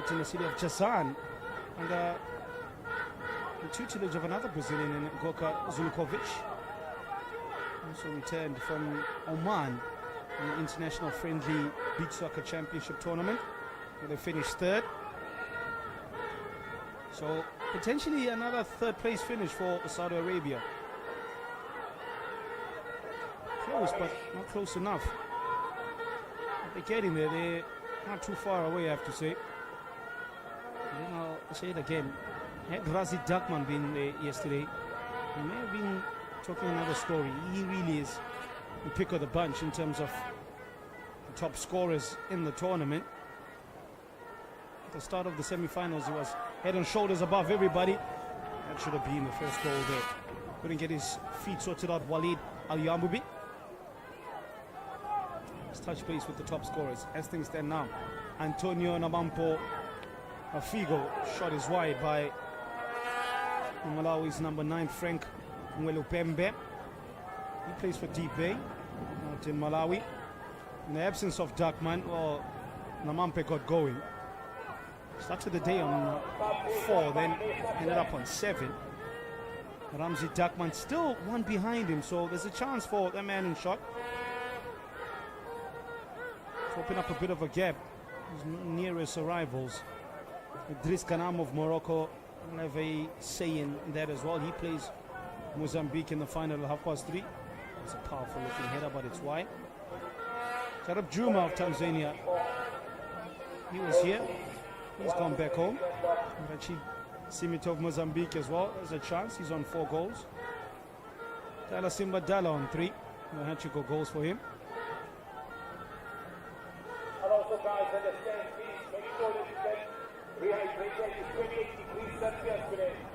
out in the city of Jazan, and the tutelage of another Brazilian, Goka Zulkovic, also returned from Oman in the International Friendly Beach Soccer Championship Tournament, where they finished third. So potentially another third place finish for Saudi Arabia. Close, but not close enough. They're getting there. They're not too far away, I have to say. And then I'll say it again. Had Razid Dakman been there yesterday, he may have been talking another story. He really is the pick of the bunch in terms of the top scorers in the tournament. At the start of the semi-finals, he was head and shoulders above everybody. That should have been the first goal there. Couldn't get his feet sorted out, Walid Al-Yambubi. Let's touch base with the top scorers as things stand now. Antonio Namampo Figo shot is wide by Malawi's number 9, Frank Mwelupembe. He plays for Deep Bay out in Malawi. In the absence of Dakman, well, Namampe got going. Started the day on 4, then ended up on 7. Ramzi Dakman still one behind him, so there's a chance for that man in shot to open up a bit of a gap. His nearest arrivals. Idris Kanam of Morocco will have a say in that as well. He plays Mozambique in the final at 3:30. It's a powerful looking header, but it's wide. Jarab Juma of Tanzania. He was here. He's gone back home. Rachid Simit of Mozambique as well. There's a chance. He's on 4 goals. Dala Simba Dala on 3. No had to go goals for him.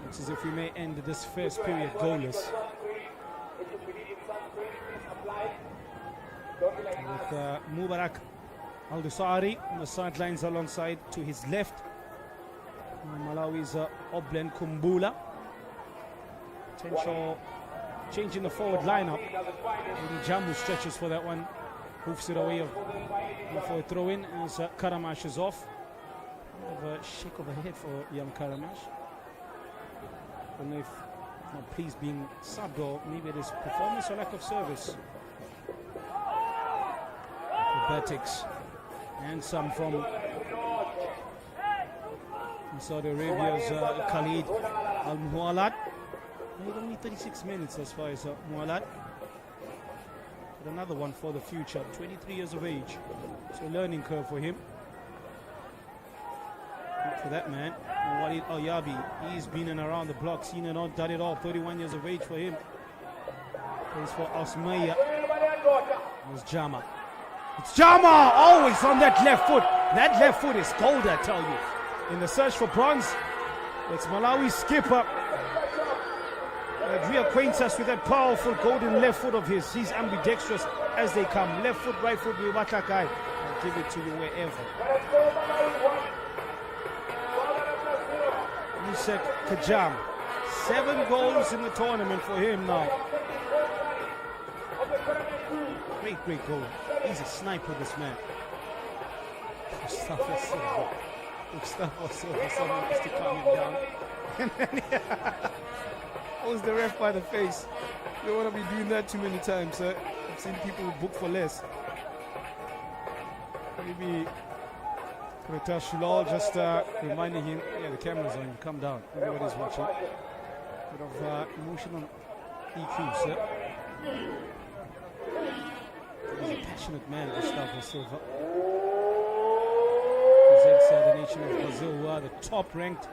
Looks as if we may end this first period goalless. With Mubarak Al-Dusari on the sidelines alongside to his left. Malawi's Oblen Kumbula. Potential change in the forward lineup. Maybe Jammu stretches for that one. Hoofs it away for a throw in as Karamash is off. A shake of a head for young Karamash. I don't know if not pleased being subbed or maybe it is performance or lack of service. Acrobatics and some from Saudi Arabia's Khalid Al-Mualad. Only 36 minutes as far as Mualad. But another one for the future, 23 years of age. So a learning curve for him. Good for that man. Walid Al-Yabi, he's been in around the block, seen it all, done it all. 31 years of age for him. Plays for Osmaya. It's Jama. It's Jama! Always on that left foot. That left foot is cold, I tell you. In the search for bronze, it's Malawi's skipper. Reacquaints us with that powerful golden left foot of his. He's ambidextrous as they come. Left foot, right foot, Watakai. I'll give it to you wherever. Yusek Kajam. 7 goals in the tournament for him now. Great goal. He's a sniper, this man. Mustafa Silva, someone has to calm him down. And then holds the ref by the face. You don't want to be doing that too many times, sir. I've seen people book for less. Maybe Rita Shulal just reminding him, yeah, the camera's on, come down. Everybody's watching. Bit of emotional EQ, sir. He's a passionate man, Gustavo Silva. Represents the nation of Brazil, who are the top-ranked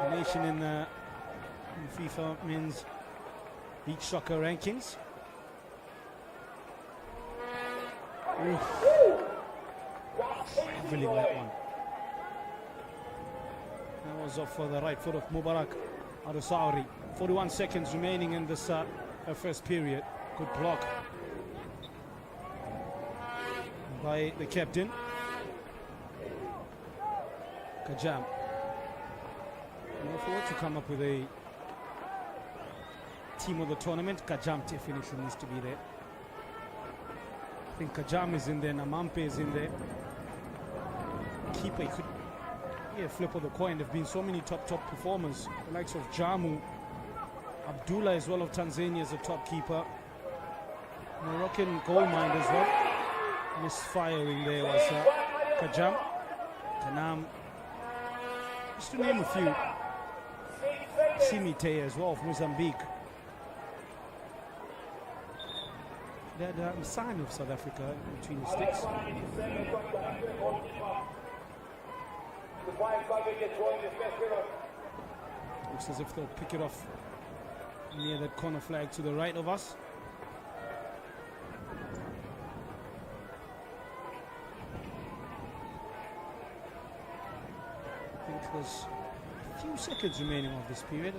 nation in FIFA men's beach soccer rankings. Traveling that one. That was off for the right foot of Mubarak Al-Sauri. 41 seconds remaining in this first period. Good block by the captain. Kajam. Forward to come up with a team of the tournament. Kajam definitely needs to be there. I think Kajam is in there, Namampe is in there. Keeper, he a flip of the coin. There have been so many top performers, the likes of Jamu, Abdullah as well of Tanzania as a top keeper, Moroccan goal mind as well. Misfiring there was Kajam, Kanam, just to name a few. Simite as well of Mozambique. They're the sign of South Africa between the sticks. Looks as if they'll pick it off near that corner flag to the right of us. I think there's a few seconds remaining of this period.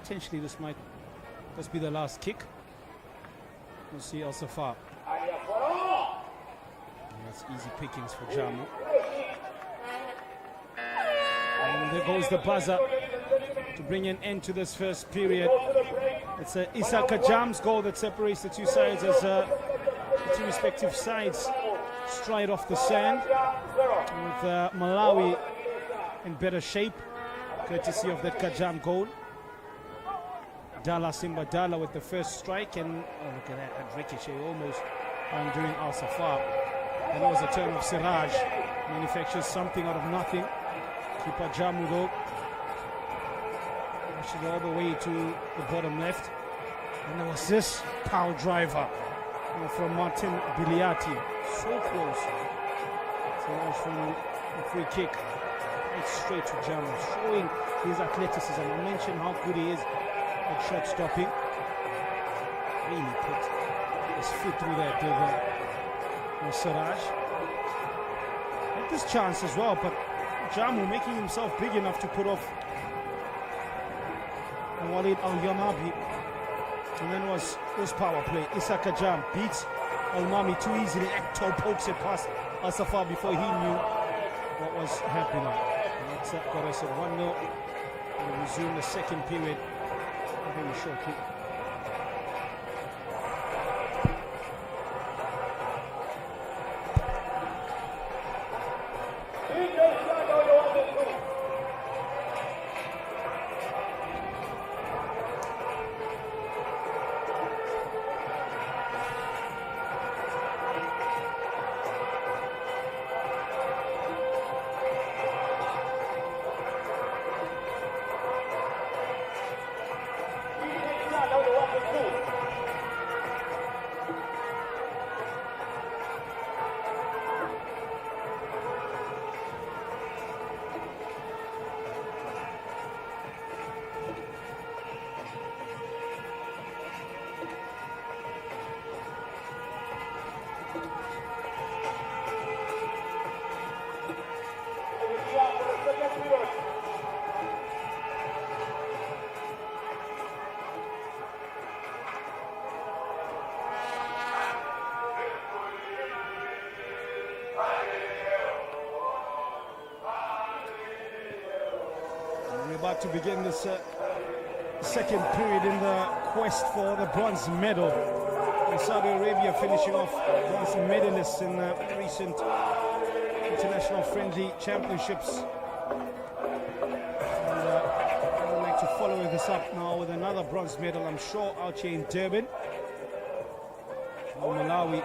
Potentially this might just be the last kick. We'll see El Safar. That's easy pickings for Jamu. And there goes the buzzer to bring an end to this first period. It's Issa Kajam's goal that separates the two sides as the two respective sides stride off the sand, with Malawi in better shape, courtesy of that Kajam goal. Dala Simba Dala with the first strike, and look at that, had ricochet almost undoing Al Safar. And it was a turn of Siraj, manufactures something out of nothing. Keeper Jamu though, pushed it all the way to the bottom left. And there was this power driver from Martin Biliati, so close. Siraj from the free kick, right straight to Jamu, showing his athleticism. I mentioned how good he is at shot stopping. Really put his foot through that divot. Siraj had this chance as well, but Jamu making himself big enough to put off Walid Al-Yamabi. And then was this power play. Issa Kajam beats Al-Mami too easily. Ekto pokes it past Al-Safar before he knew what was happening. And that's got us at 1-0. We'll resume the second period very shortly. About to begin this second period in the quest for the bronze medal. Saudi Arabia finishing off bronze medalists in recent international friendly championships. And I would like to follow this up now with another bronze medal, I'm sure, out here in Durban. Malawi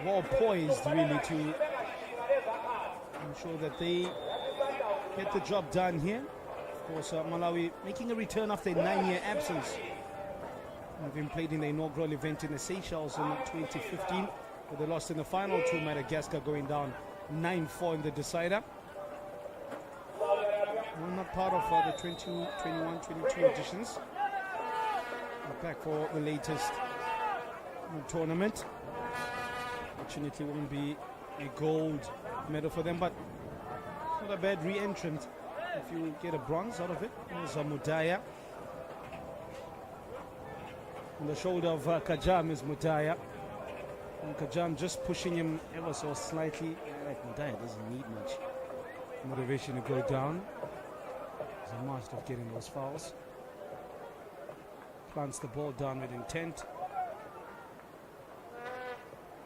well poised really to ensure that they get the job done here. Of course, Malawi making a return after a 9-year absence, having played in the inaugural event in the Seychelles in 2015, where they lost in the final to Madagascar, going down 9-4 in the decider. Well, not part of the 22, 21, 22 editions. We're back for the latest tournament. Fortunately, it won't be a gold medal for them, but not a bad re-entrant if you get a bronze out of it. There's Mudaya. On the shoulder of Kajam is Mudaya. And Kajam just pushing him ever so slightly. Like Mudaya doesn't need much motivation to go down. He's a master of getting those fouls. Plants the ball down with intent.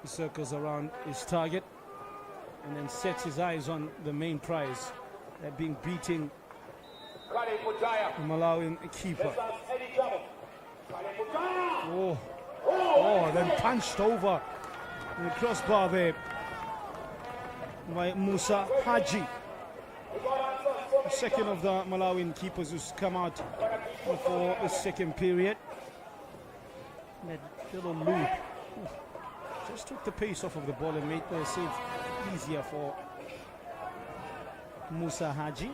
He circles around his target. and then sets his eyes on the main prize, that being beating the Malawian keeper. Oh, then punched over the crossbar there by Musa Haji. The second of the Malawian keepers who's come out for the second period. That little loop just took the pace off of the ball and made the save easier for Musa Haji.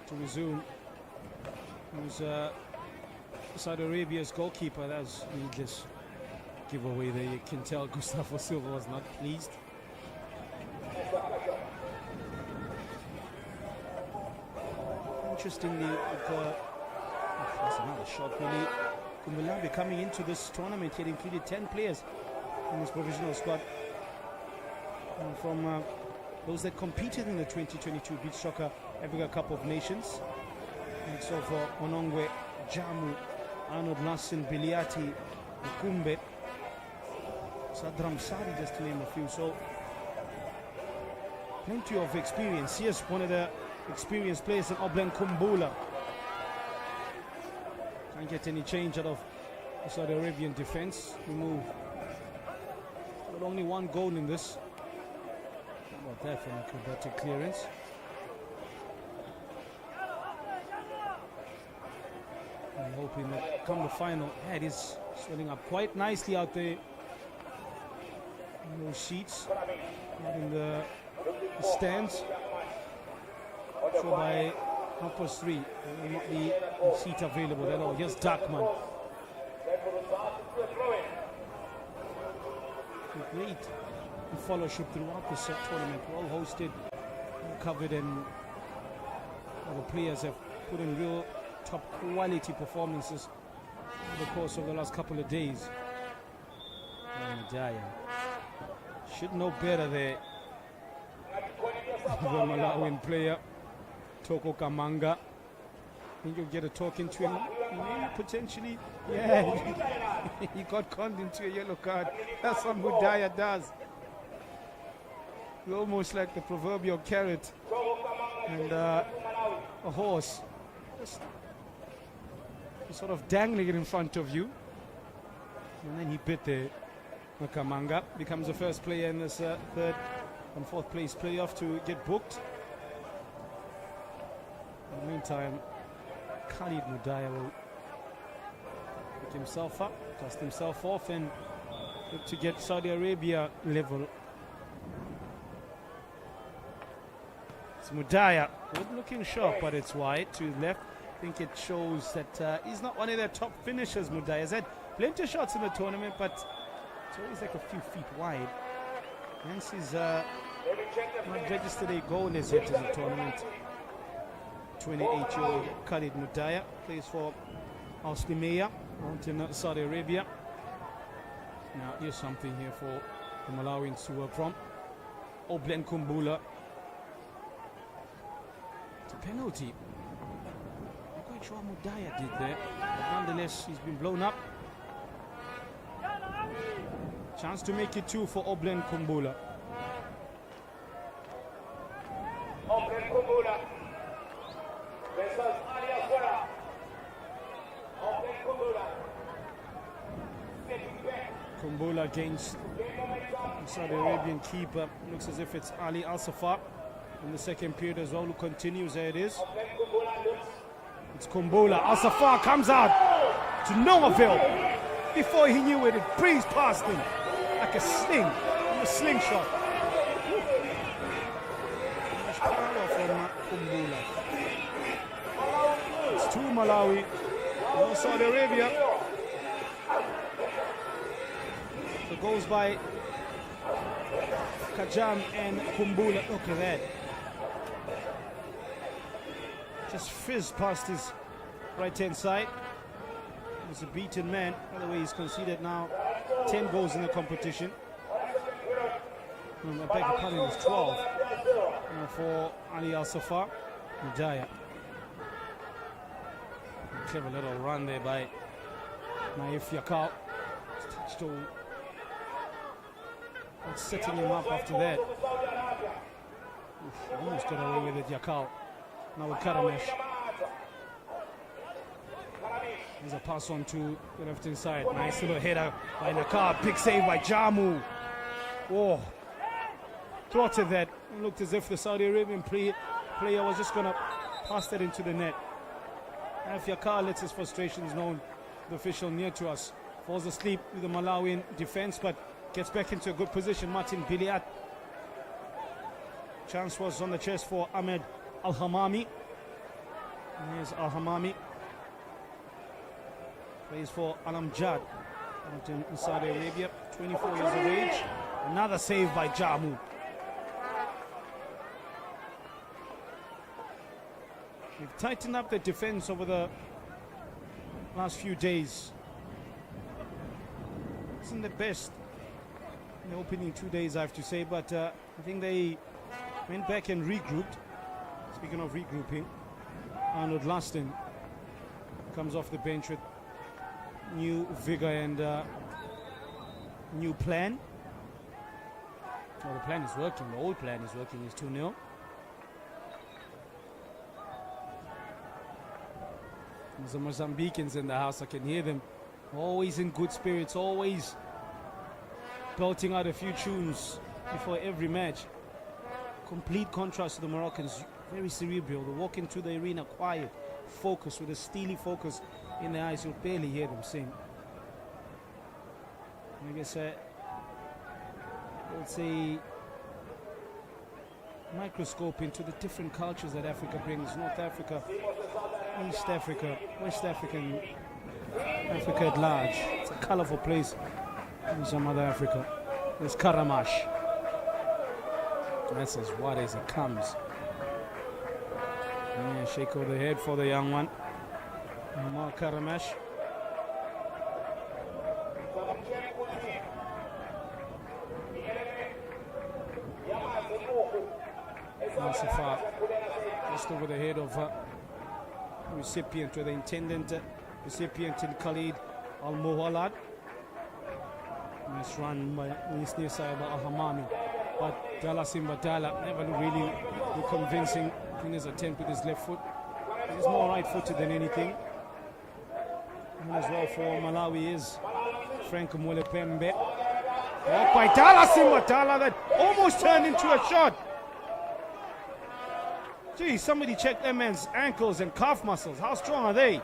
To resume, who's Saudi Arabia's goalkeeper. That was needless giveaway there. You can tell Gustavo Silva was not pleased. Interestingly, that's another shot. Really, Kumulabi coming into this tournament, he had included 10 players in his provisional squad from those that competed in the 2022 Beach Soccer Africa Cup of Nations. And so for Onongwe, Jamu, Arnold Nassin, Biliati, Kumbe, Sadram Sari, just to name a few. So plenty of experience. Here's one of the experienced players in Oblen Kumbula. Can't get any change out of the Saudi Arabian defense. We move with only one goal in this. How about that for an acrobatic clearance? I'm hoping that come the final, head is swelling up quite nicely out there in those seats, out in the stands. So by 3:30, there will not be a seat available at all. Here's Darkman. Great fellowship throughout the set tournament, well hosted, well covered, and the players have put in real top quality performances over the course of the last couple of days. Jaya should know better there. The Malawian player Toko Kamanga. I think you'll get a talking to him. Maybe potentially, yeah, he got conned into a yellow card. That's what Mudaya does. Almost like the proverbial carrot and a horse. Just sort of dangling it in front of you. And then he bit the Kamanga. Becomes the first player in this third and fourth place playoff to get booked. In the meantime, Khalid Mudaya will pick himself up, dust himself off, and look to get Saudi Arabia level. It's Mudaya, looking sharp, but it's wide to the left. I think it shows that he's not one of their top finishers. Mudaya has had plenty of shots in the tournament, but it's always like a few feet wide. Hence he's not registered a goal as yet in the tournament. 28-year-old Khalid Mudaya plays for Al Slimeya out in Saudi Arabia. Now here's something here for the Malawians to work from. Oblen Kumbula. It's a penalty. I'm quite sure Mudaya did there, but nonetheless he's been blown up. Chance to make it 2 for Oblen Kumbula. Oblen Kumbula. Kumbula against the Saudi Arabian keeper. Looks as if it's Ali Al-Safar in the second period as well, who continues. There it is. It's Kumbula. Al-Safar comes out to no avail. Before he knew it, it breezed past him like a sling, a slingshot. Much power from Kumbula. It's to Malawi, no Saudi Arabia. So goes by Kajam and Kumbula. Look at that. Just fizzed past his right-hand side. He's a beaten man. By the way, he's conceded now 10 goals in the competition. I beg your pardon, it's 12 for Ali Al-Safar. Mudaya. Clever little run there by Naif Yakal. Still not setting him up after that. Oof, almost got away with it, Yakal. Now with KooraFlash. There's a pass on to the left hand side. Nice little header by Nakar. Big save by Jamu. Oh, plotted that. It looked as if the Saudi Arabian player was just going to pass that into the net. If Yakar lets his frustrations known, the official near to us falls asleep with the Malawian defense, but gets back into a good position. Martin Biliat. Chance was on the chest for Ahmed Al-Hamami. Here's Al-Hamami. Plays for Al-Amjad out in Saudi Arabia. 24 years of age. Another save by Jamu. They've tightened up the defense over the last few days. Isn't the best in the opening 2 days, I have to say, but I think they went back and regrouped. Speaking of regrouping, Arnold Laston comes off the bench with new vigor and new plan. Well, the plan is working. The old plan is working. It's 2-0. There's the Mozambicans in the house. I can hear them. Always in good spirits. Always belting out a few tunes before every match. Complete contrast to the Moroccans. Very cerebral. They walk into the arena quiet, focused, with a steely focus in their eyes. You'll barely hear them sing. I guess it's a microscope into the different cultures that Africa brings. North Africa, East Africa, West Africa, and Africa at large. It's a colorful place in some other Africa. There's KooraFlash. That's as wide as it comes. Yeah, shake over the head for the young one. More KooraFlash. Koosafá just over the head of recipient, or the intended recipient in Khalid Al-Muwallad. Nice run by near side by Al-Hamami, but Dala Simbadala never really convincing in his attempt with his left foot. He's more right-footed than anything. And as well for Malawi is Frank Mwelepembe. Oh, by Dala Simbadala, that almost turned into a shot. Gee, somebody check that man's ankles and calf muscles. How strong are they?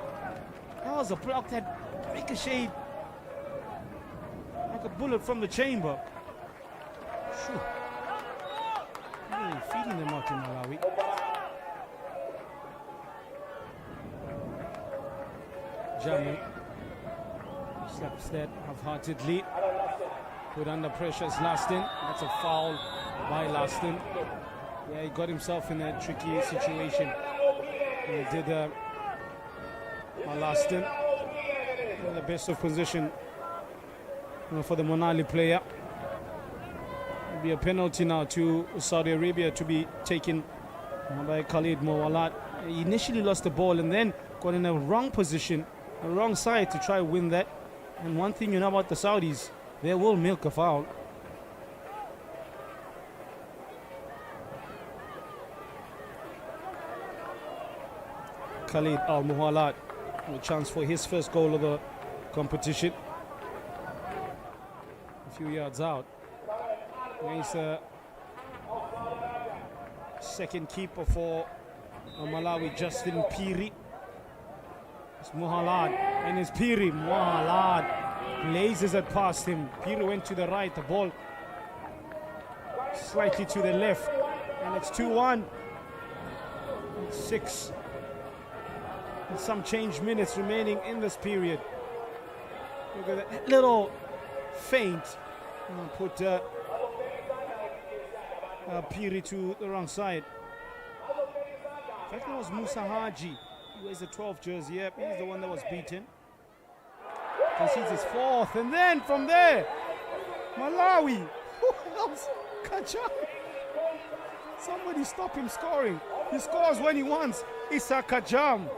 That was a block that ricocheted like a bullet from the chamber. Shoo. Really feeding them out in Malawi. Jamu slaps that half-heartedly. Put under pressure is Laston. That's a foul by Laston. Yeah, he got himself in a tricky situation. He did Laston in the best of position for the Monali player. It'll be a penalty now to Saudi Arabia to be taken by Khalid Muwallad. He initially lost the ball and then got in a wrong position, the wrong side to try to win that. And one thing you know about the Saudis, they will milk a foul. Khalid Al-Muwallad, a chance for his first goal of the competition. A few yards out. He's a second keeper for Malawi, Justin Piri. It's Muwallad and it's Piri. Muwallad blazes it past him. Piri went to the right, the ball slightly to the left, and it's 2-1. 6 and some change minutes remaining in this period. Look at that little feint. Put Piri to the wrong side. In fact, it was Musa Haji. He wears the 12th jersey. Yep, he's the one that was beaten. Concedes his fourth, and then from there, Malawi. Who else? Kajam. Somebody stop him scoring. He scores when he wants. Issa Kajam.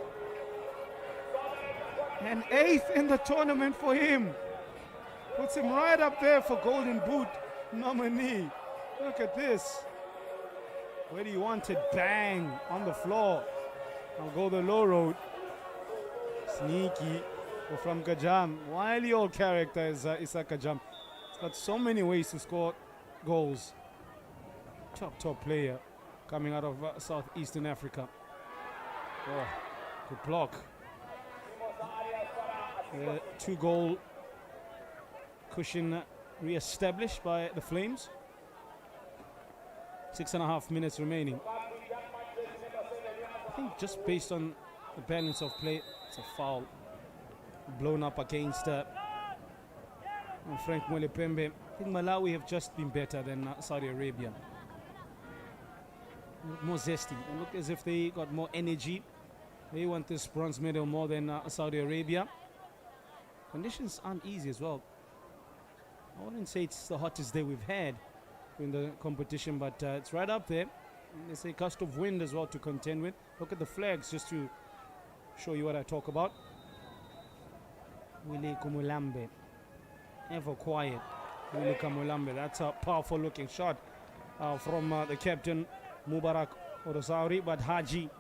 An 8th in the tournament for him. Puts puts him right up there for Golden Boot nominee. Look at this. Where do you want it? Bang on the floor. I'll go the low road. Sneaky from Kajam. Wily old character is Issa Kajam. He's got so many ways to score goals. Top player coming out of Southeastern Africa. Oh, good block. 2-goal cushion re-established by the Flames. 6.5 minutes remaining. I think just based on the balance of play, it's a foul blown up against Frank Mwele-Pembe. I think Malawi have just been better than Saudi Arabia. More zesty. They look as if they got more energy. They want this bronze medal more than Saudi Arabia. Conditions aren't easy as well. I wouldn't say it's the hottest day we've had in the competition, but it's right up there. And there's a gust of wind as well to contend with. Look at the flags just to show you what I talk about. Willie Kumulambe, ever quiet. Willie Kumulambe, that's a powerful looking shot from the captain Mubarak Orosauri, but Haji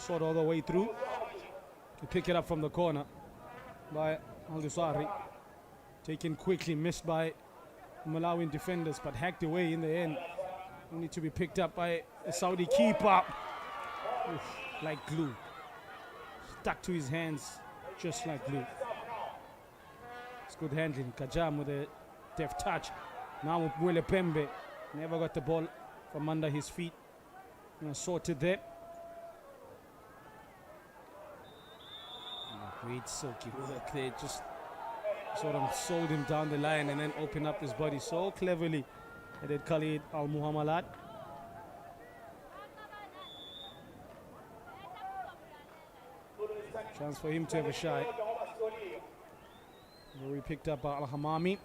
shot all the way through to pick it up from the corner by Aldusari. Taken quickly, missed by Malawian defenders, but hacked away in the end. Only to be picked up by a Saudi keeper. Oof, like glue. Stuck to his hands just like glue. It's good handling. Kajam with a deft touch. Now with Mwele-Pembe. Never got the ball from under his feet. Sorted there. Great silky work there. Just sort of sold him down the line and then opened up his body so cleverly. Headed Khalid Al-Muhammalat. Chance for him to have a shot. He picked up Al-Hamami.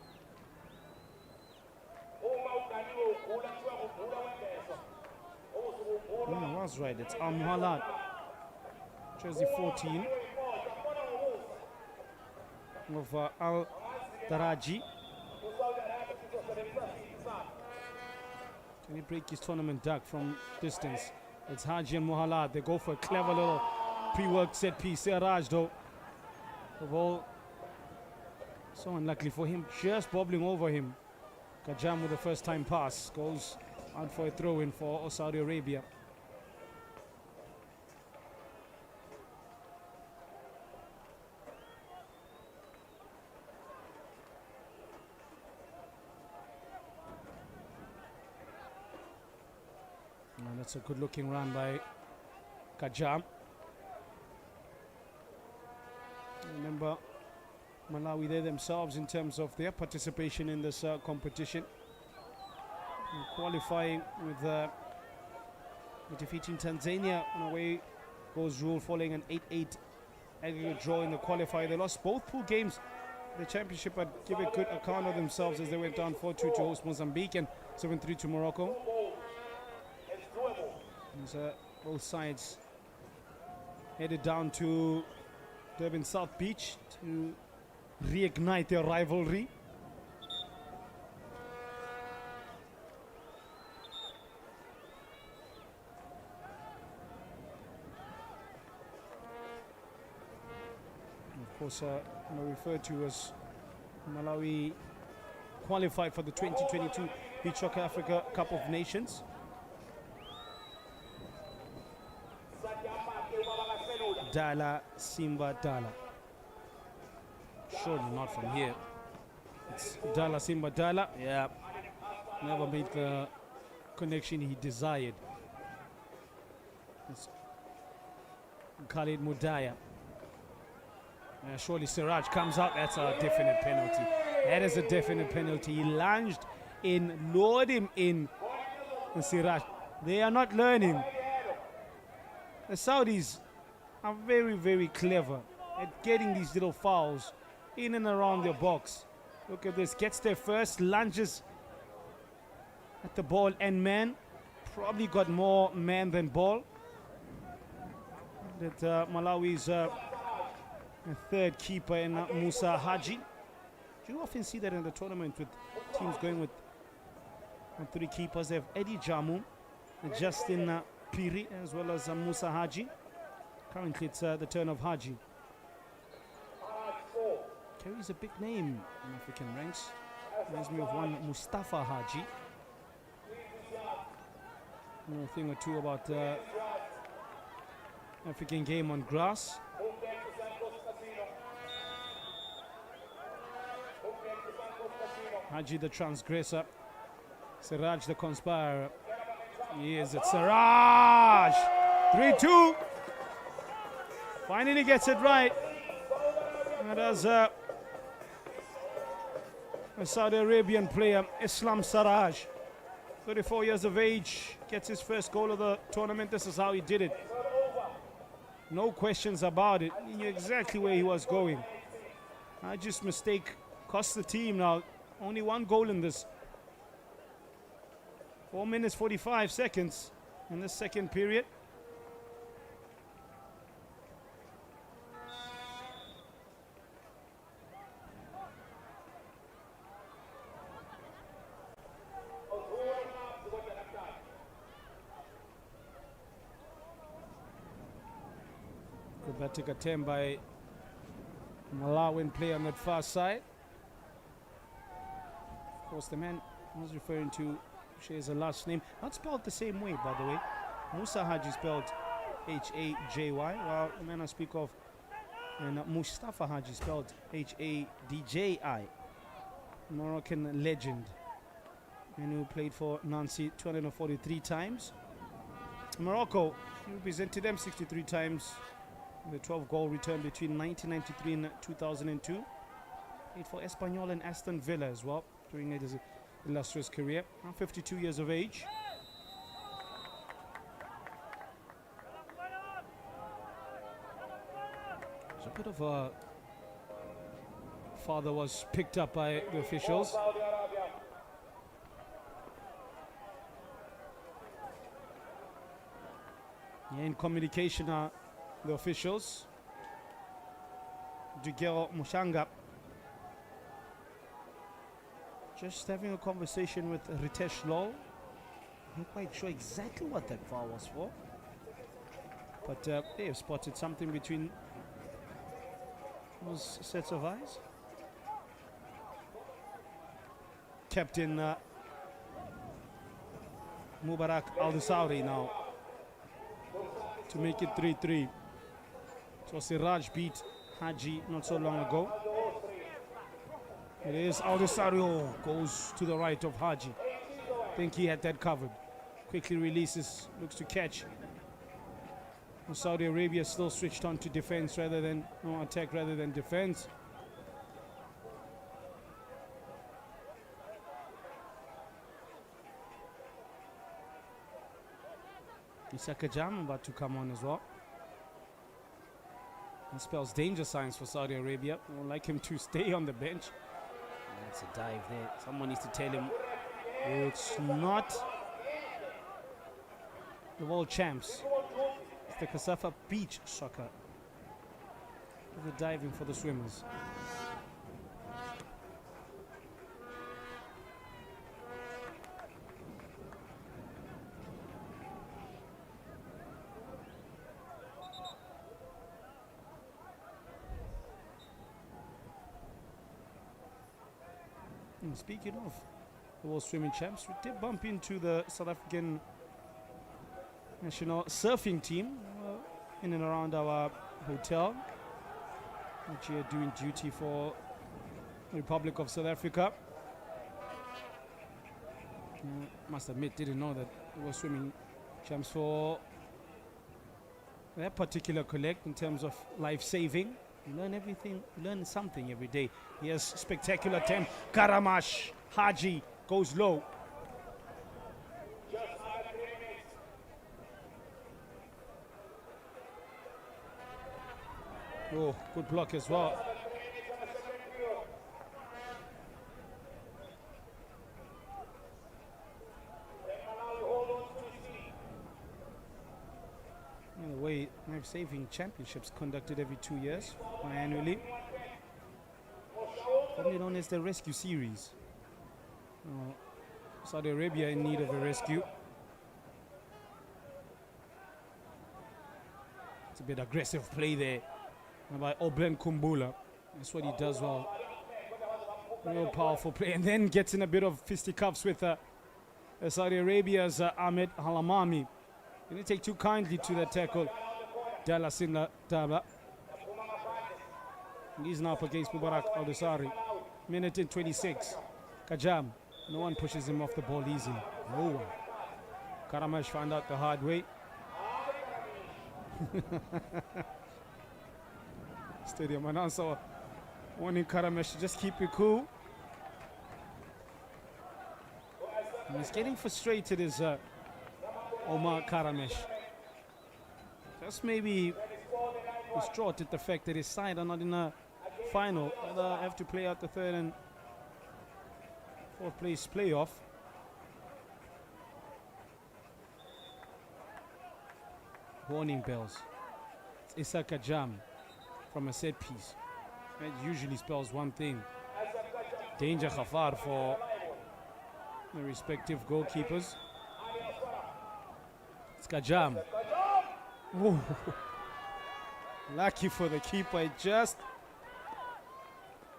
I was right, it's Al-Muhammalat. Jersey 14 of Al-Daraji. Can he break his tournament duck from distance? It's Haji and Muhammad. They go for a clever little pre-work set piece. Raj though, the ball so unluckily for him, just bobbling over him. Kajam with the first time pass goes out for a throw-in for Saudi Arabia. And that's a good looking run by Kajam. Remember Malawi there themselves in terms of their participation in this competition. And qualifying with defeating Tanzania on away goes rule following an 8-8 aggregate draw in the qualifier. They lost both pool games in the championship, but give a good account of themselves as they went down 4-2 to host Mozambique and 7-3 to Morocco. Both sides headed down to Durban South Beach to reignite their rivalry. And of course, referred to as Malawi qualified for the 2022 Beach Soccer Africa Cup of Nations. Dala, Simba, Dala. Surely not from here. It's Dala, Simba, Dala. Yeah. Never made the connection he desired. It's Khalid Mudaya. Surely Siraj comes out. That's a definite penalty. That is a definite penalty. He lunged in, lured him in. Siraj. They are not learning. The Saudis are very, very clever at getting these little fouls in and around their box. Look at this. Gets there first, lunges at the ball and man. Probably got more man than ball. That Malawi's third keeper in Musa Haji. You often see that in the tournament with teams going with 3 keepers. They have Eddie Jamu, Justin Piri, as well as Musa Haji. Currently, it's the turn of Haji. Carries a big name in African ranks. Reminds me of one Mustafa Haji. You know a thing or two about African game on grass. Haji the transgressor. Siraj the conspirer. Yes, it's Siraj! 3-2. Finally gets it right. And as a Saudi Arabian player, Islam Siraj, 34 years of age, gets his first goal of the tournament. This is how he did it. No questions about it. He knew exactly where he was going. Haji's mistake cost the team now only 1 goal in this. 4 minutes 45 seconds in the second period. Acrobatic attempt by Malawian player on that far side. Of course, the man I was referring to shares a last name, not spelled the same way, by the way. Musa Haji spelled H-A-J-Y, while the man I speak of, and Mustafa Haji spelled H-A-D-J-I. Moroccan legend, and who played for Nancy 243 times. Morocco, he represented them 63 times, with a 12-goal return between 1993 and 2002. Played for Espanyol and Aston Villa as well during his illustrious career. Now 52 years of age. So a bit of a father was picked up by the officials. Yeah, in communication are the officials. Dugero Mushanga just having a conversation with Ritesh Lal. Not quite sure exactly what that foul was for, but they have spotted something between those sets of eyes. Captain Mubarak Al-Sauri now to make it 3-3. So Siraj beat Haji not so long ago. It is Al-Sauri goes to the right of Haji. Think he had that covered. Quickly releases, looks to catch. Saudi Arabia still switched on to defense rather than attack rather than defense. Isaka Jam about to come on as well. It spells danger signs for Saudi Arabia. I would like him to stay on the bench. That's a dive there. Someone needs to tell him it's not the world champs. It's the Koosafa beach soccer. The diving for the swimmers. And speaking of the world swimming champs, we did bump into the South African national surfing team in and around our hotel, which are doing duty for the Republic of South Africa. Must admit, didn't know that it was swimming champs for that particular collect in terms of life saving. You learn everything, you learn something every day. Yes, spectacular attempt. Karamash Haji goes low. Oh, good block as well. In a way, life-saving championships conducted every 2 years, annually. For Only known as the rescue series. Saudi Arabia in need of a rescue. It's a bit aggressive play there by Oblen Kumbula. That's what he does well. Real powerful play, and then gets in a bit of fisticuffs with Saudi Arabia's Ahmed Halamami. Didn't take too kindly to the tackle. Dalasinla Tabla. He's now up against Mubarak Al-Dusari. Minute in 26. Kajam. No one pushes him off the ball easily. No one. Karamash found out the hard way. Stadium announcer warning Karamash to just keep it cool. And he's getting frustrated is Omar Karamash. Just maybe distraught at the fact that his side are not in a final. They'll have to play out the third and fourth place playoff. Warning bells. It's Isaka Jam from a set piece. That usually spells one thing. Danger Khafar for the respective goalkeepers. It's Kajam. Whoa. Lucky for the keeper, it just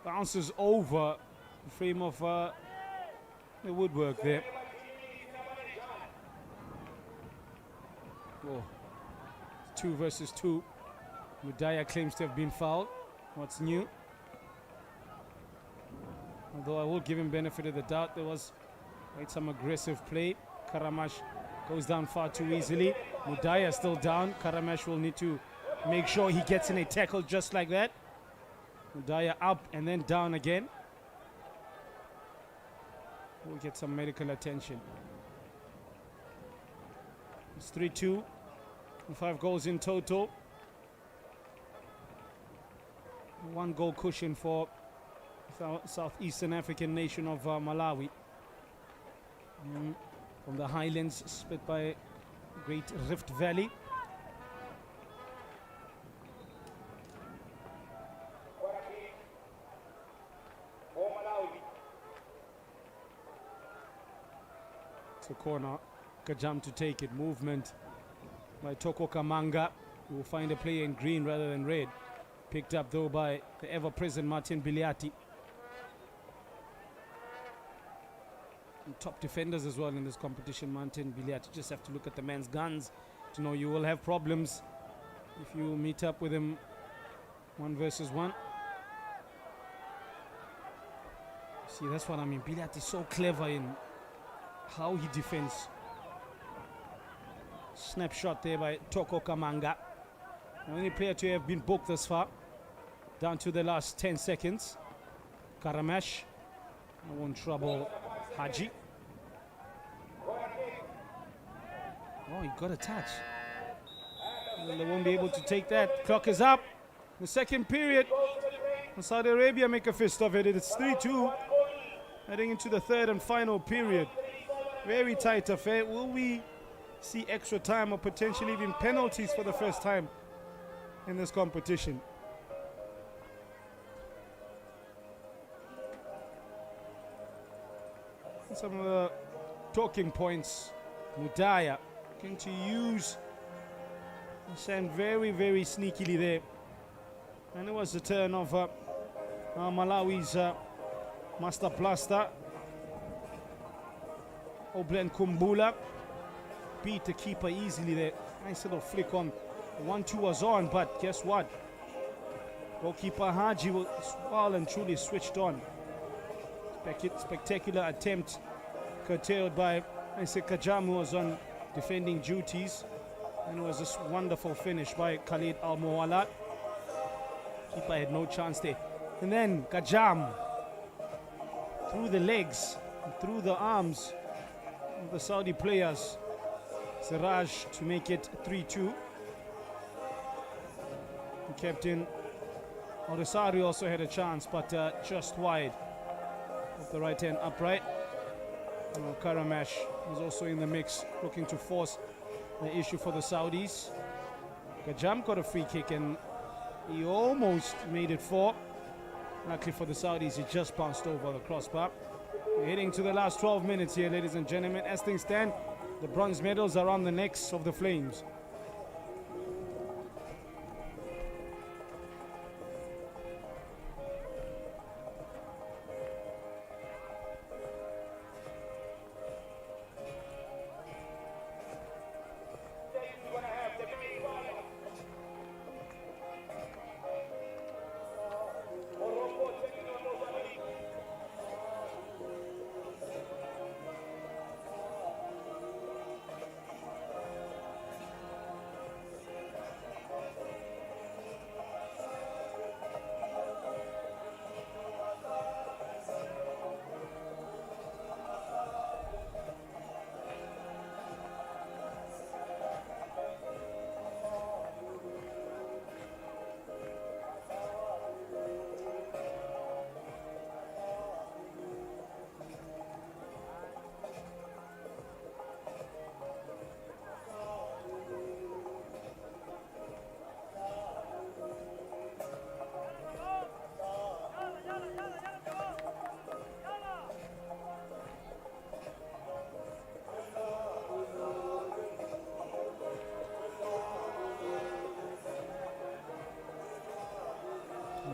bounces over the frame of the woodwork there. Whoa. 2 versus 2. Mudaya claims to have been fouled. What's new? Although I will give him benefit of the doubt, there was quite some aggressive play. Karamash goes down far too easily. Mudaya still down. Karamash will need to make sure he gets in a tackle just like that. Mudaya up and then down again. We'll get some medical attention. It's 3-2. 5 goals in total. 1 goal cushion for Southeastern African nation of Malawi. From the highlands split by Great Rift Valley. It's a corner. Kajam to take it. Movement by Toko Kamanga, who will find a player in green rather than red. Picked up though by the ever-present Martin Biliati. And top defenders as well in this competition. Martin Biliati, just have to look at the man's guns to know you will have problems if you meet up with him 1 versus 1. See, that's what I mean. Biliati is so clever in how he defends. Snapshot there by Toko Kamanga. The only player to have been booked thus far. Down to the last 10 seconds. Karamash. I won't trouble Haji. Oh, he got a touch. Well, they won't be able to take that. Clock is up. The second period. Saudi Arabia make a fist of it. It's 3-2. Heading into the third and final period. Very tight affair. Will we see extra time or potentially even penalties for the first time in this competition? Some of the talking points. Mudaya going to use sand very, very sneakily there. And it was the turn of Malawi's Master Blaster. Oblen Kumbula beat the keeper easily there. Nice little flick on. 1-2 was on, but guess what? Goalkeeper Haji was well and truly switched on. Spectacular attempt curtailed by Isaac Kajam, who was on defending duties. And it was this wonderful finish by Khalid Al-Muwalat. Keeper had no chance there. And then Kajam through the legs, through the arms of the Saudi players. Siraj to make it 3-2. The captain Al-Dusari also had a chance, but just wide of the right hand upright. Karamash was also in the mix, looking to force the issue for the Saudis. Kajam got a free kick and he almost made it 4. Luckily for the Saudis, he just bounced over the crossbar. We're heading to the last 12 minutes here, ladies and gentlemen. As things stand, the bronze medals are on the necks of the Flames.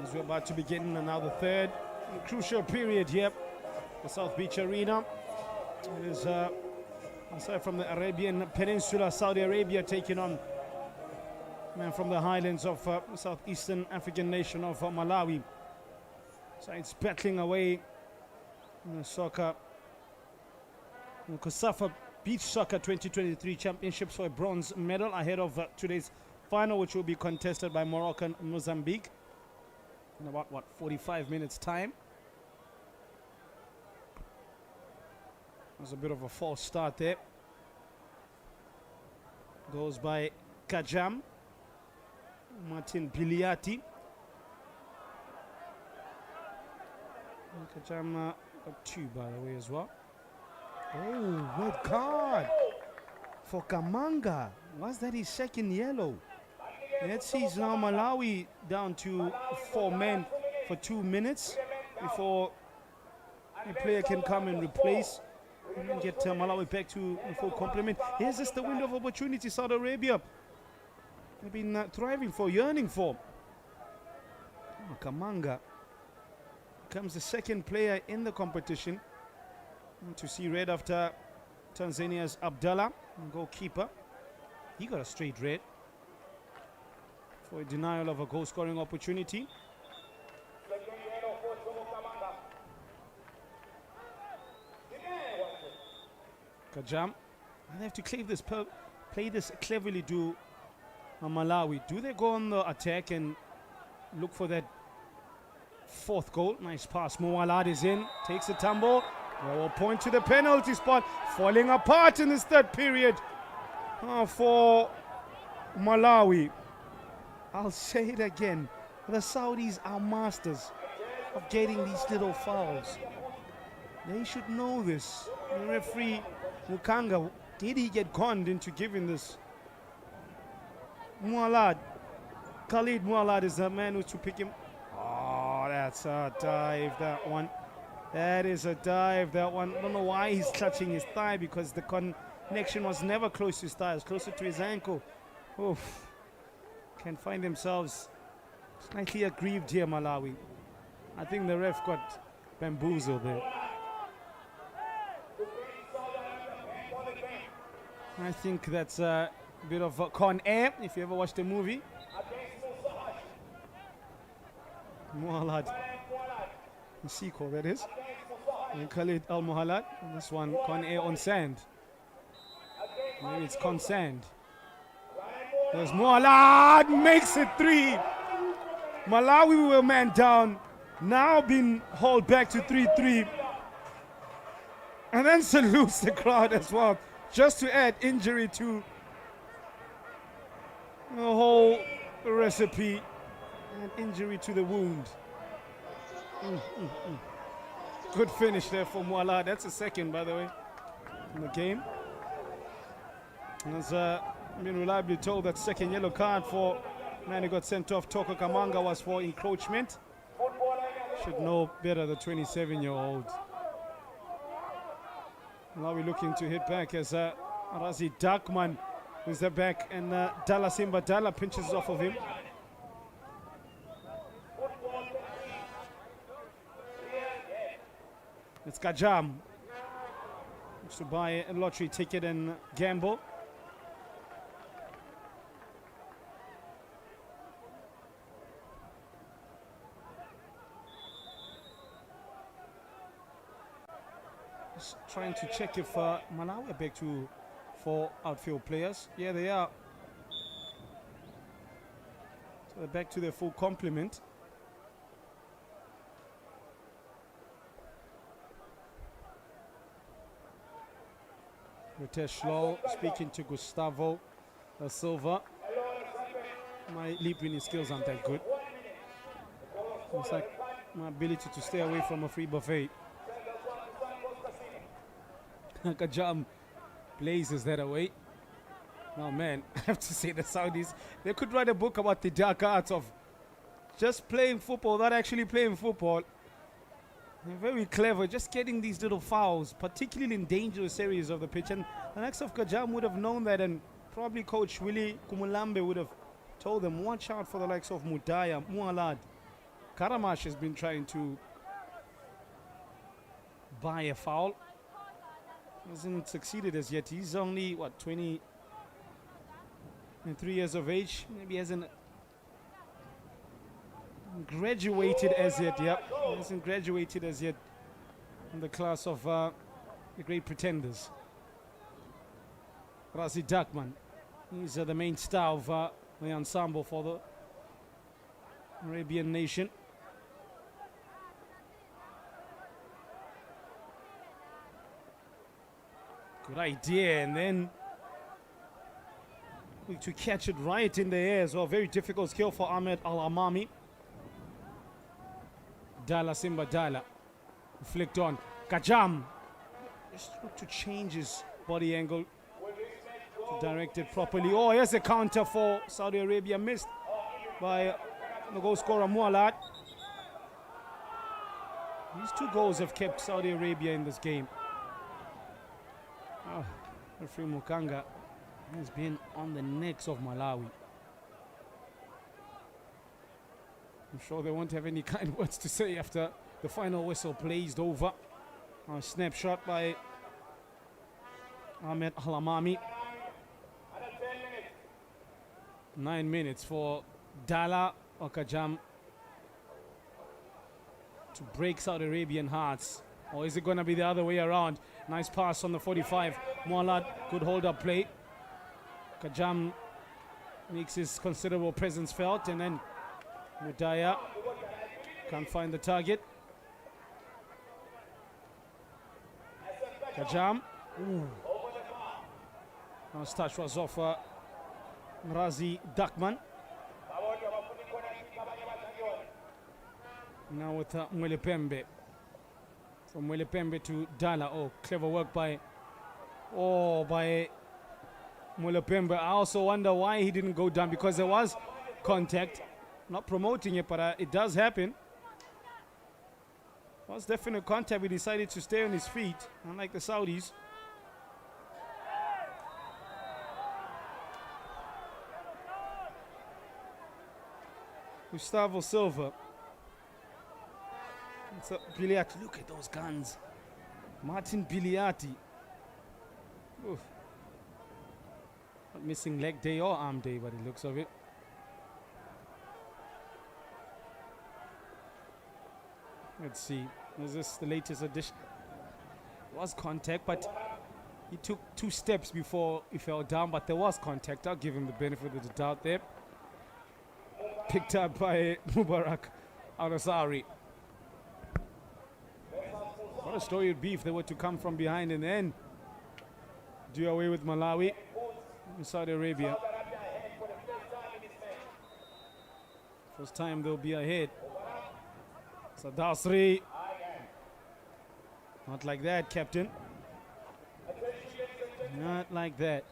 As we're about to begin another third crucial period here for South Beach Arena. It is aside from the Arabian Peninsula, Saudi Arabia taking on man from the highlands of southeastern African nation of Malawi. So it's battling away in the soccer, in KooraFlash Beach Soccer 2023 Championships for a bronze medal ahead of today's final, which will be contested by Morocco and Mozambique in about 45 minutes time. There's a bit of a false start there. Goes by Kajam Martin Biliati. Kajam got two, by the way, as well. Oh, red card for Kamanga. Was that his second yellow? Let's see, it's now Malawi down to 4 men for 2 minutes before a player can come and replace and get Malawi back to full complement. Here's just the window of opportunity Saudi Arabia have been thriving for, yearning for. Oh, Kamanga becomes the second player in the competition to see red after Tanzania's Abdallah, goalkeeper. He got a straight red for a denial of a goal-scoring opportunity. Kajam, they have to play this cleverly. Do Malawi? Do they go on the attack and look for that fourth goal? Nice pass. Mualad is in, takes a tumble. We'll point to the penalty spot, falling apart in this third period for Malawi. I'll say it again. The Saudis are masters of getting these little fouls. They should know this. The referee, Mukanga, did he get conned into giving this? Mualad. Khalid Mualad is the man who's to pick him. Oh, that's a dive, that one. That is a dive, that one. I don't know why he's clutching his thigh, because the connection was never close to his thigh. It was closer to his ankle. Oof. Can find themselves slightly aggrieved here, Malawi. I think the ref got bamboozled there. I think that's a bit of a Con Air, if you ever watched the movie. Mualad, the sequel, that is. And Khalid Al Muhalad. This one, Con Air on sand. Maybe it's Con Sand. There's Mualad, makes it 3. Malawi were man down, now been hauled back to 3-3. And then salutes the crowd as well, just to add injury to the whole recipe and injury to the wound. Good finish there for Mualad. That's the second, by the way, in the game. As been reliably told, that second yellow card for man who got sent off, Toko Kamanga, was for encroachment. should know better, the 27-year-old. Now we're looking to hit back as Razi Darkman is the back, and Dala Simba Dala pinches off of him. It's Kajam. Looks to buy a lottery ticket and gamble. Just trying to check if Malawi are back to 4 outfield players. Yeah, they are. So they're back to their full complement. Ritesh Law speaking to Gustavo da Silva. My leaping skills aren't that good. It's like my ability to stay away from a free buffet. Kajam blazes that away. Oh man, I have to say the Saudis, they could write a book about the dark arts of just playing football, not actually playing football. They're very clever, just getting these little fouls, particularly in dangerous areas of the pitch. And the likes of Kajam would have known that, and probably Coach Willie Kumulambe would have told them, watch out for the likes of Mudaya, Mualad. Karamash has been trying to buy a foul. Hasn't succeeded as yet. He's only, what, 23 years of age. Maybe hasn't graduated as yet. Yep, he hasn't graduated as yet in the class of the great pretenders. Razi Dakman, he's the main star of the ensemble for the Arabian nation. Good idea, and then to catch it right in the air as well. Very difficult skill for Ahmed Al-Amami. Dala Simba Dala, flicked on. Kajam, just look to change his body angle to direct it properly. Oh, here's a counter for Saudi Arabia, missed by the goal scorer Mualad. These 2 goals have kept Saudi Arabia in this game. Oh, referee Mukanga has been on the necks of Malawi. I'm sure they won't have any kind words to say after the final whistle blazed over. A snapshot by Ahmed Al-Amami. 9 minutes for Dala Okajam to break Saudi Arabian hearts. Or is it going to be the other way around? Nice pass on the 45. Mualad, good hold-up play. Kajam makes his considerable presence felt, and then Mudaya can't find the target. Kajam. Nice touch was off Razi Dakman. Now with Mwelepembe. From Mwelepembe to Dala. Oh, clever work by Mwelepembe. I also wonder why he didn't go down, because there was contact. Not promoting it, but it does happen. Was definite contact. We decided to stay on his feet, unlike the Saudis. Gustavo Silva. Biliati, look at those guns. Martin Biliati. Oof. Not missing leg day or arm day, but it looks of it. Let's see. Is this the latest edition? There was contact, but he took 2 steps before he fell down, but there was contact. I'll give him the benefit of the doubt there. Picked up by Mubarak Al-Ansari. What a story it would be if they were to come from behind and then do away with Malawi in Saudi Arabia. First time they'll be ahead. Sadasri. Not like that, Captain. Not like that.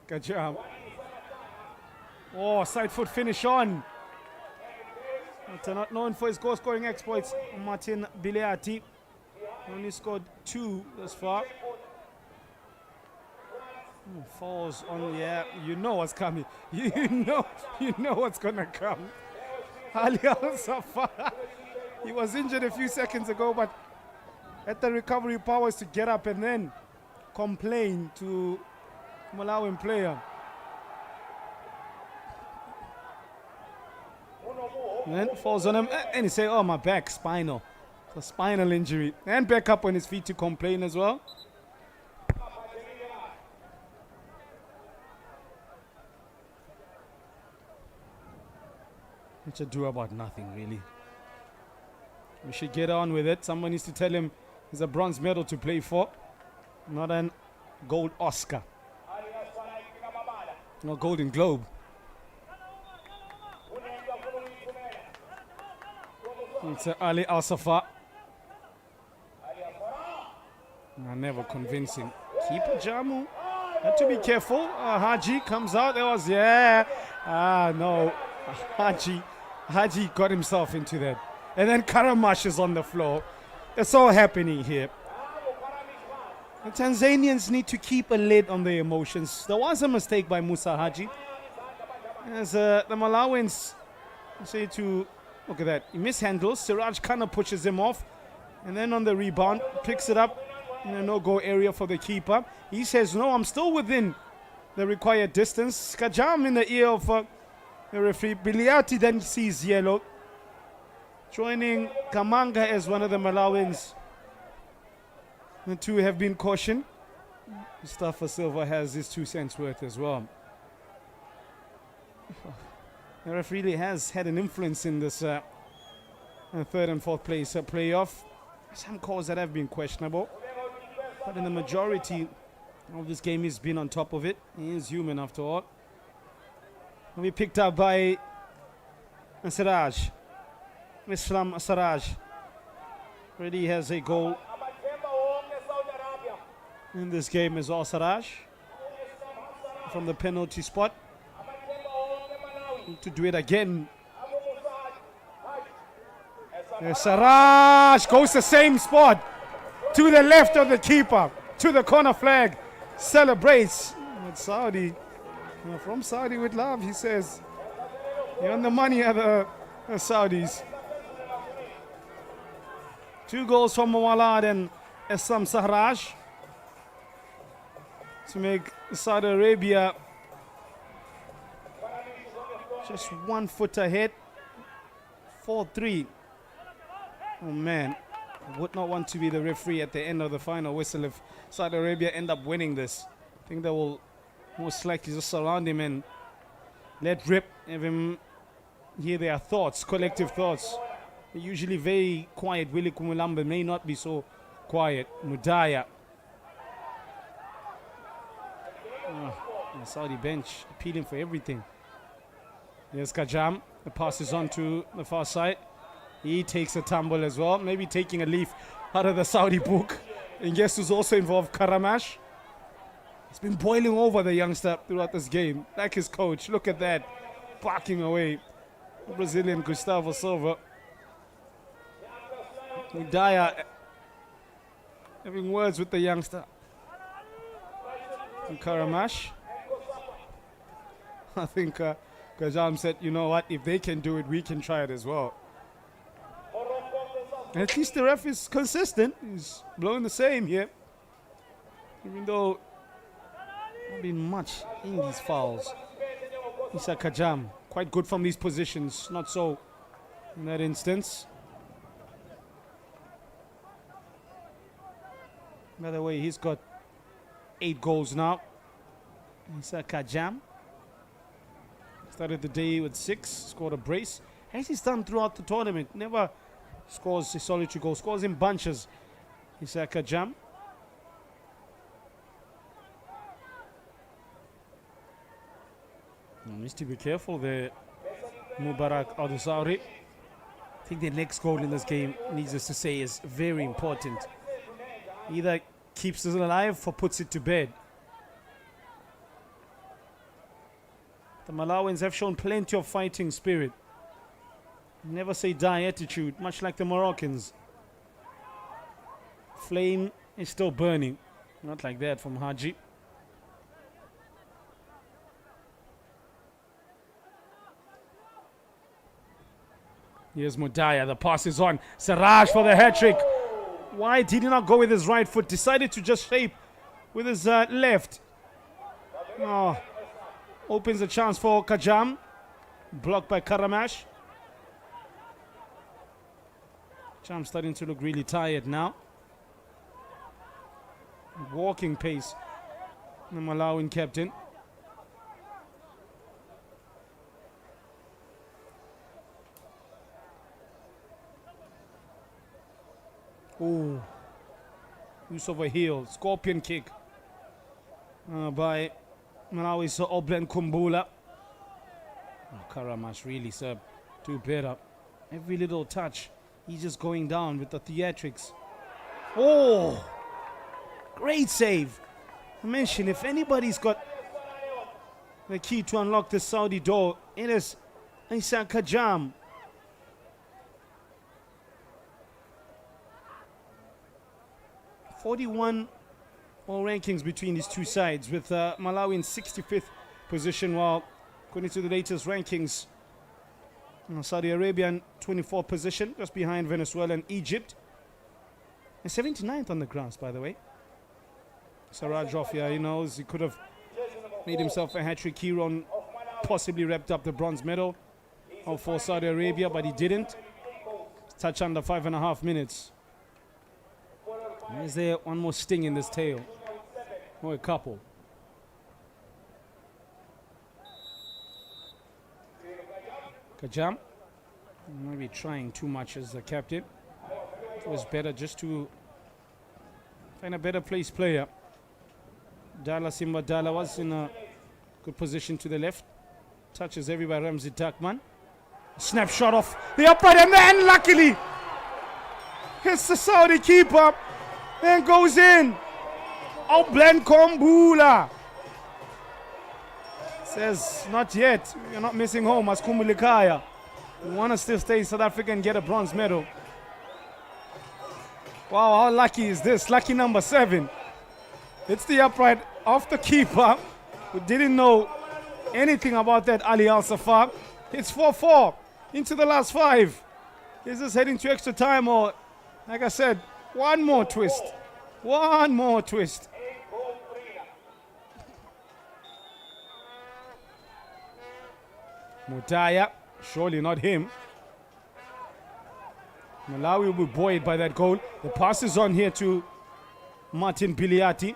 Good job. Oh, side foot finish on. But not known for his goal-scoring exploits, Martin Biliati only scored 2 thus far. Falls on, yeah, you know what's coming. You know what's gonna come. Ali Al-Safa, he was injured a few seconds ago, but had the recovery powers to get up and then complain to Malawian player. And then falls on him, and he say, oh, my back, spinal. So spinal injury. And back up on his feet to complain as well. It should do about nothing, really. We should get on with it. Someone needs to tell him there's a bronze medal to play for, not an gold Oscar. No Golden Globe. It's Ali Al-Safa. Never convincing. Keeper Jamu. Had to be careful. Haji comes out. There was, yeah. No. Haji got himself into that. And then Karamash is on the floor. It's all happening here. The Tanzanians need to keep a lid on their emotions. There was a mistake by Musa Haji. As the Malawians say to, look at that, he mishandles. Siraj kind of pushes him off. And then on the rebound, picks it up in a no-go area for the keeper. He says, no, I'm still within the required distance. Kajam in the ear of the referee. Biliati then sees yellow. Joining Kamanga as one of the Malawians. The two have been cautioned. Mustafa Silva has his 2 cents worth as well. The referee really has had an influence in this third and fourth place playoff. Some calls that have been questionable, but in the majority of this game he's been on top of it. He is human after all. And we picked up by Siraj. Islam Siraj already has a goal in this game as well. Siraj from the penalty spot. To do it again. Siraj goes the same spot. To the left of the keeper. To the corner flag. Celebrates. With Saudi. From Saudi with love, he says. You're on the money of the Saudis. 2 goals from Mawalad and Islam Siraj to make Saudi Arabia just 1 foot ahead. 4-3. Oh man, I would not want to be the referee at the end of the final whistle if Saudi Arabia end up winning this. I think they will most likely just surround him and let rip, have him hear their thoughts, collective thoughts. They're usually very quiet. Willie Kumulamba may not be so quiet. Mudaya. The Saudi bench appealing for everything. There's Kajam. The pass is on to the far side. He takes a tumble as well. Maybe taking a leaf out of the Saudi book. And guess who's also involved? Karamash. He's been boiling over the youngster throughout this game. Like his coach. Look at that. Barking away. The Brazilian Gustavo Silva. Mudaya having words with the youngster. And Karamash. I think Kajam said, you know what, if they can do it, we can try it as well. And at least the ref is consistent. He's blowing the same here. Even though not been much in these fouls. Isa Kajam, quite good from these positions. Not so in that instance. By the way, he's got 8 goals now. Isa Kajam. Started the day with 6, scored a brace. As he's done throughout the tournament, never scores a solitary goal, scores in bunches. Isa Kajam. Needs to be careful there, Mubarak Al-Sauri. I think the next goal in this game, needless to say, is very important. Either keeps it alive or puts it to bed. The Malawians have shown plenty of fighting spirit. Never say die attitude, much like the Moroccans. Flame is still burning. Not like that from Haji. Here's Mudaya. The pass is on. Siraj for the hat-trick. Why did he not go with his right foot? Decided to just shape with his left. Oh, opens a chance for Kajam. Blocked by Karamash. Kajam starting to look really tired now. Walking pace. The Malawian captain. Oh, use of a heel, scorpion kick by Malawi's Oblen Kumbula. Oh, Karamash really, sir, do better. Every little touch, he's just going down with the theatrics. Oh, great save. I mentioned, if anybody's got the key to unlock the Saudi door, it is Isa Kajam. 41 all rankings between these two sides, with Malawi in 65th position, while according to the latest rankings, Saudi Arabia in 24th position, just behind Venezuela and Egypt. And 79th on the grass, by the way. Siraj Jofia, he knows he could have made himself a hat-trick hero and possibly wrapped up the bronze medal for Saudi Arabia, but he didn't. Touch under 5.5 minutes. Is there one more sting in this tail? Or a couple? Kajam, maybe trying too much as the captain. It was better just to find a better place player. Dala Simba Dala was in a good position to the left. Touches everywhere, Ramzi Takman. Snapshot off the upright, and then luckily hits the Saudi keeper. Then goes in. Oblen Kumbula says, not yet. You're not missing home as Kumulikaya. We want to still stay in South Africa and get a bronze medal. Wow, how lucky is this? Lucky number 7. It's the upright off the keeper, who didn't know anything about that, Ali Al-Safar. It's 4-4 into the last 5. Is this heading to extra time, or, like I said, one more twist? One more twist. Mudaya, surely not him. Malawi will be buoyed by that goal. The pass is on here to Martin Biliati.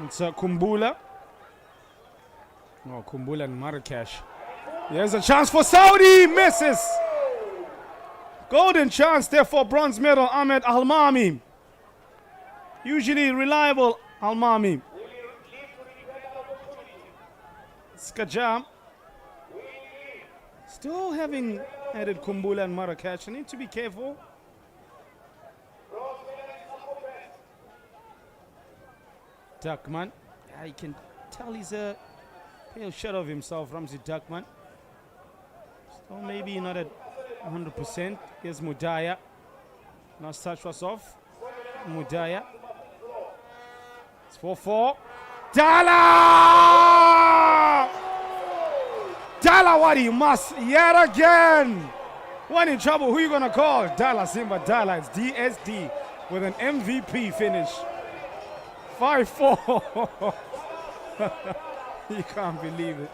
It's Kumbula. Oh, Kumbula and Marrakesh. There's a chance for Saudi. Misses. Golden chance there for bronze medal, Ahmed Almami. Usually reliable Almami. Skajam. Still having added Kumbula and Marrakesh. I need to be careful. Duckman. Yeah, you can tell he's a pale shadow of himself, Ramzi Duckman. Still maybe not at 100%. Here's Mudaya. Last touch was off. Mudaya. It's 4-4. Dala! Dala, what he must yet again. When in trouble, who you gonna call? Dala Simba Dala. It's DSD with an MVP finish. 5-4. You can't believe it.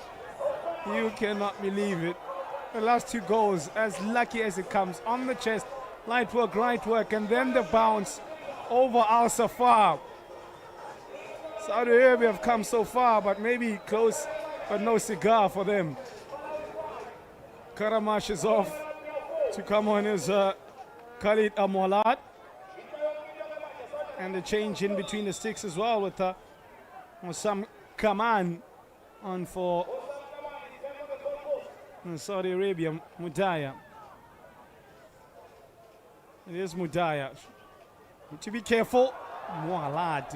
You cannot believe it. The last 2 goals, as lucky as it comes, on the chest, light work, and then the bounce over Al-Safar. Saudi Arabia have come so far, but maybe close, but no cigar for them. Karamash is off. To come on is Khalid Amwalat. And the change in between the sticks as well with some Kaman on for Saudi Arabia, Mudaya. It is Mudaya. Need to be careful. Mualad.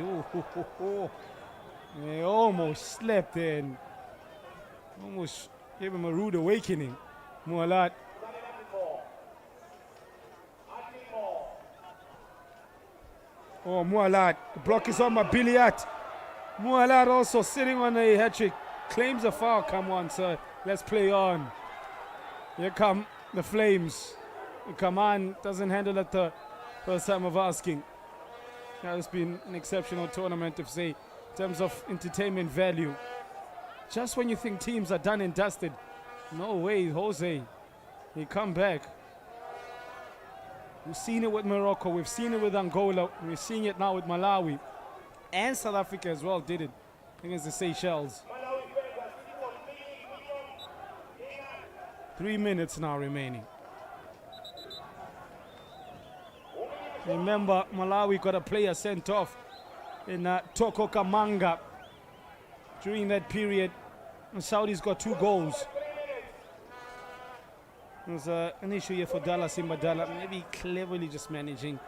They almost slept in. Almost gave him a rude awakening. Mualat. Oh, Mualat. The block is on my Biliat. Mualat also sitting on a hat trick. Claims a foul. Come on, sir. Let's play on. Here come the Flames. Kaman doesn't handle it the first time of asking. That has been an exceptional tournament, if say, in terms of entertainment value. Just when you think teams are done and dusted, no way, Jose. They come back. We've seen it with Morocco, we've seen it with Angola, we're seeing it now with Malawi. And South Africa as well did it against the Seychelles. 3 minutes now remaining. Remember, Malawi got a player sent off in Toko Kamanga during that period. The Saudis got 2 goals. There's an issue here for Dala Simbadala, maybe cleverly just managing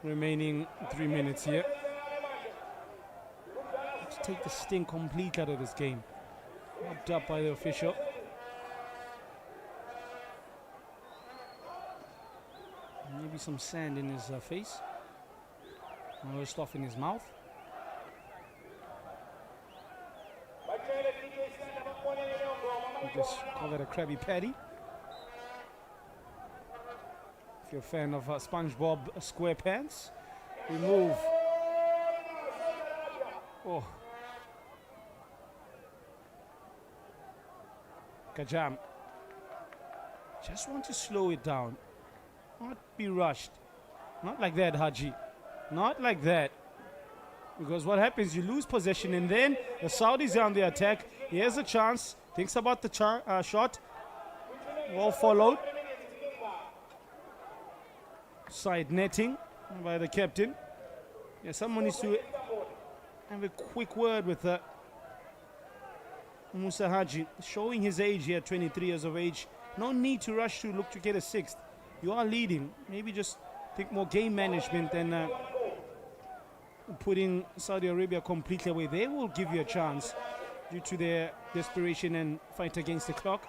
remaining 3 minutes here. Let's take the sting completely out of this game. Knocked up by the official. Maybe some sand in his face. More stuff in his mouth. We just call that a Krabby Patty. If you're a fan of SpongeBob SquarePants, remove. Oh. Kajam. Just want to slow it down. Not be rushed. Not like that, Haji. Not like that. Because what happens, you lose possession and then the Saudis are on the attack. He has a chance. Thinks about the shot. Well followed. Side netting by the captain. Yeah, someone needs to have a quick word with Musa Haji. Showing his age here, 23 years of age. No need to rush to look to get a 6th. You are leading. Maybe just think more game management than putting Saudi Arabia completely away. They will give you a chance due to their desperation and fight against the clock.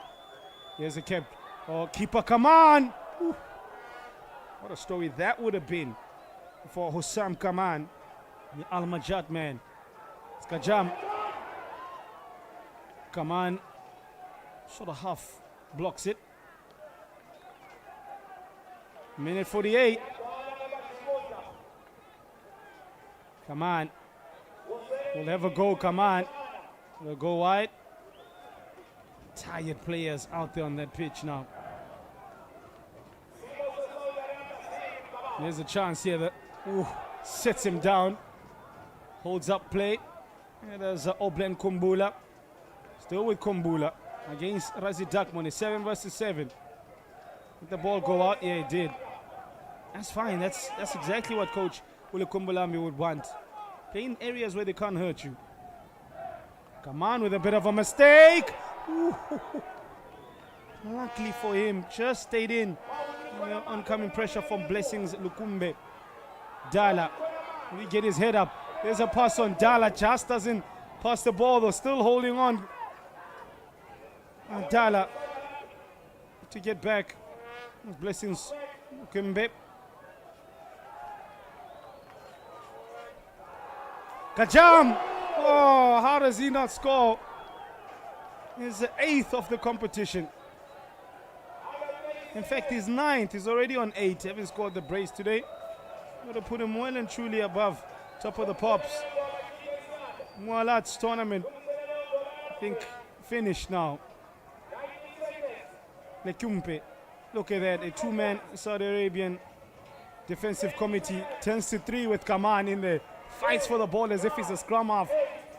Here's a kept. Oh, keeper, come on! Ooh. What a story that would have been for Hussam Kaman, the Al Majad man. It's Kajam. Kaman sort of half blocks it. Minute 48. Come on. We'll have a go. Come on. We'll go wide. Tired players out there on that pitch now. There's a chance here that sets him down. Holds up play. And there's Oblen Kumbula. Still with Kumbula against Razi Dakmon. It's 7 versus 7. Did the ball go out? Yeah, it did. That's fine. That's exactly what Coach Ule Kumbulambi would want. Play in areas where they can't hurt you. Come on, with a bit of a mistake. Ooh. Luckily for him, just stayed in. Oncoming pressure from Blessings Lukumbe. Dala, we get his head up. There's a pass on Dala, just doesn't pass the ball though, still holding on. Dala to get back. Blessings Lukumbe. Kajam! Oh, how does he not score? He's the 8th of the competition. In fact, he's 9th. He's already on 8. Having scored the brace today. Got to put him well and truly above top of the pops. Mualat's tournament, I think, finished now. Lekumpe. Look at that. A 2-man Saudi Arabian defensive committee turns to 3 with Kaman in there. Fights for the ball as if he's a scrum half.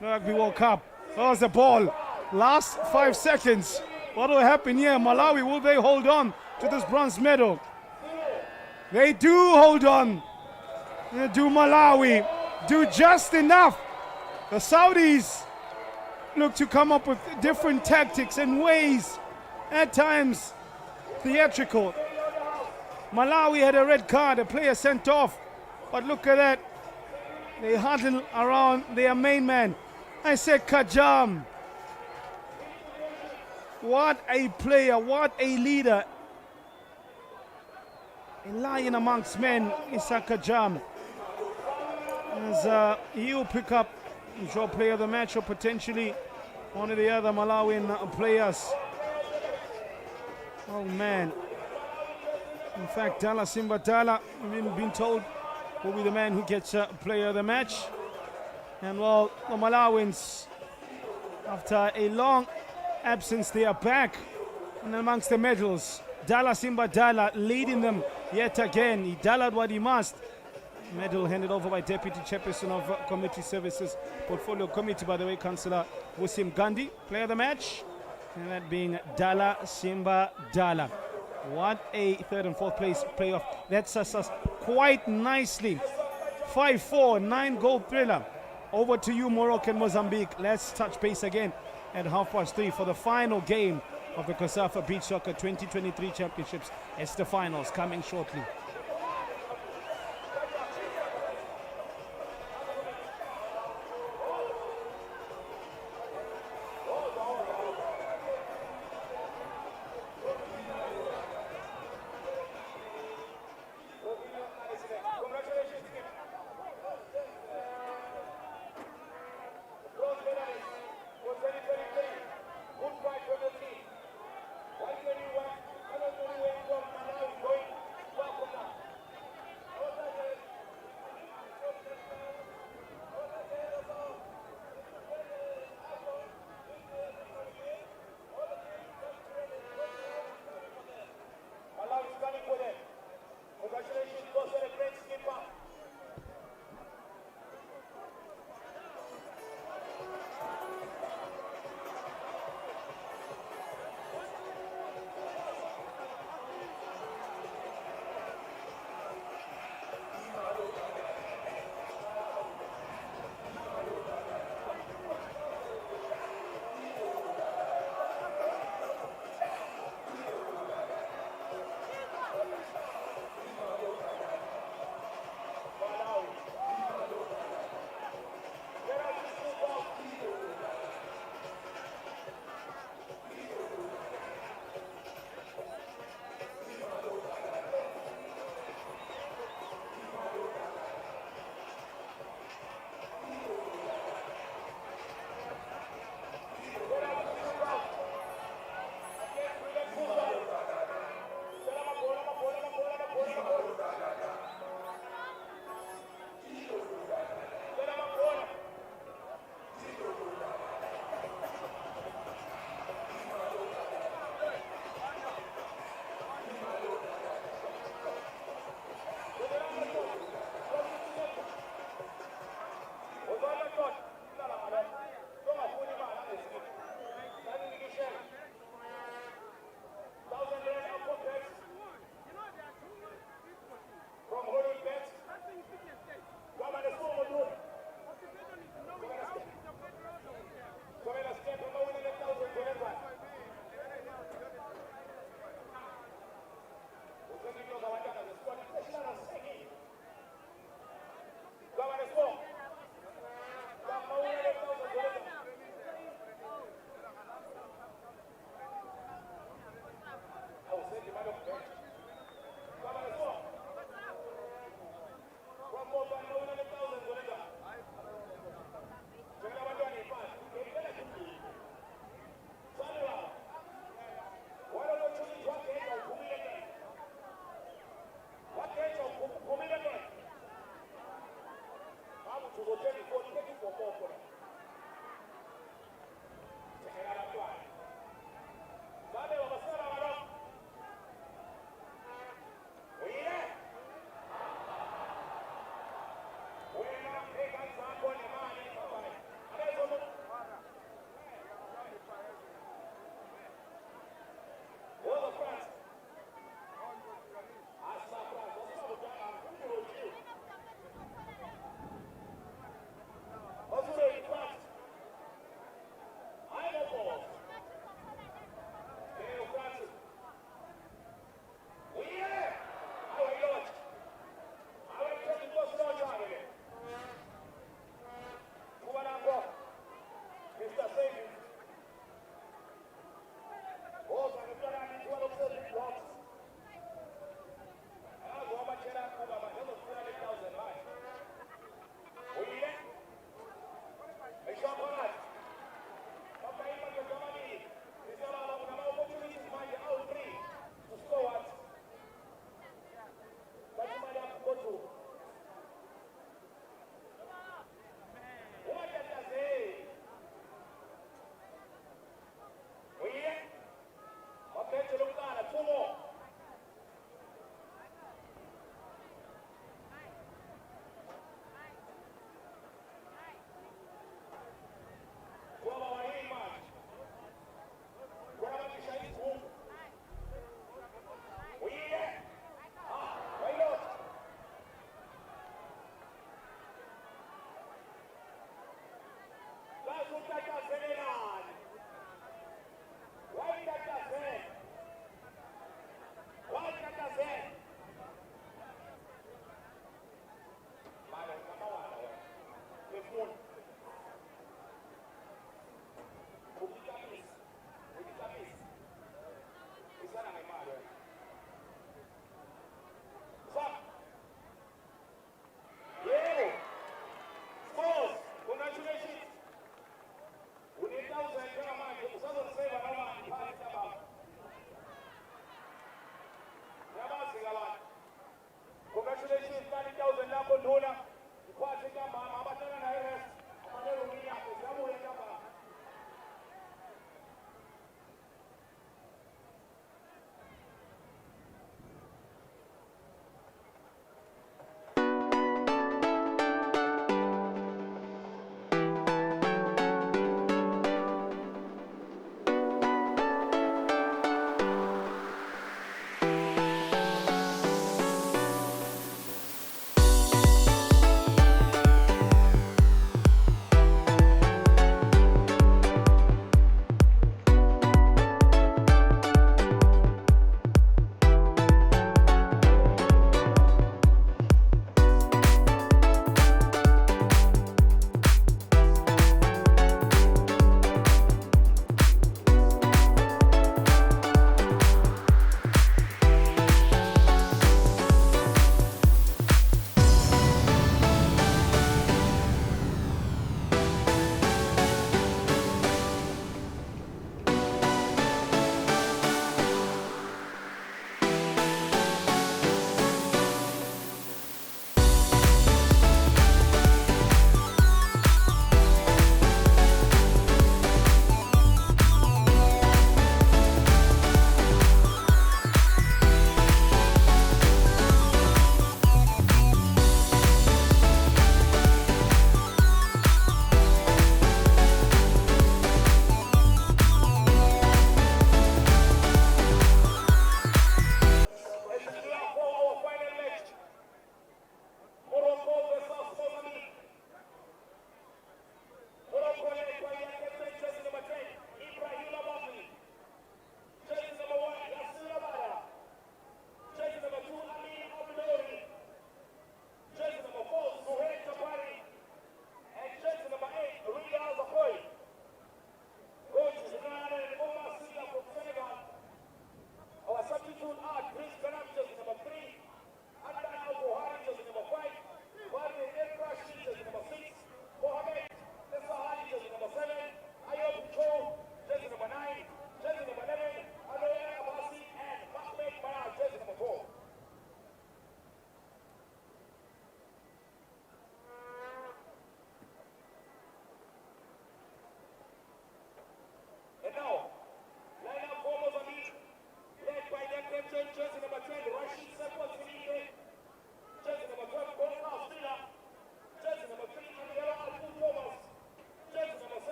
Rugby World Cup. There's the ball. Last 5 seconds. What will happen here? Malawi, will they hold on to this bronze medal? They do hold on. Do Malawi do just enough? The Saudis look to come up with different tactics and ways, at times theatrical. Malawi had a red card, a player sent off. But look at that. They huddle around their main man. I said Kajam. What a player, what a leader. A lion amongst men, Isaka Jam. As he'll pick up your player of the match or potentially one of the other Malawian players. Oh man. In fact, Dala Simba Dala, we've been told, will be the man who gets player of the match. And well, the Malawians, after a long absence, they are back. And amongst the medals, Dala Simba Dala leading them yet again. He dalaed what he must. Medal handed over by Deputy Chairperson of Community Services Portfolio Committee, by the way, Councillor Wasim Gandhi, player of the match. And that being Dala Simba Dala. What a third and fourth place playoff. That sets us quite nicely. 5-4, 9-goal thriller. Over to you, Morocco and Mozambique. Let's touch base again at 3:30 for the final game of the Koosafa Beach Soccer 2023 Championships. It's the finals coming shortly.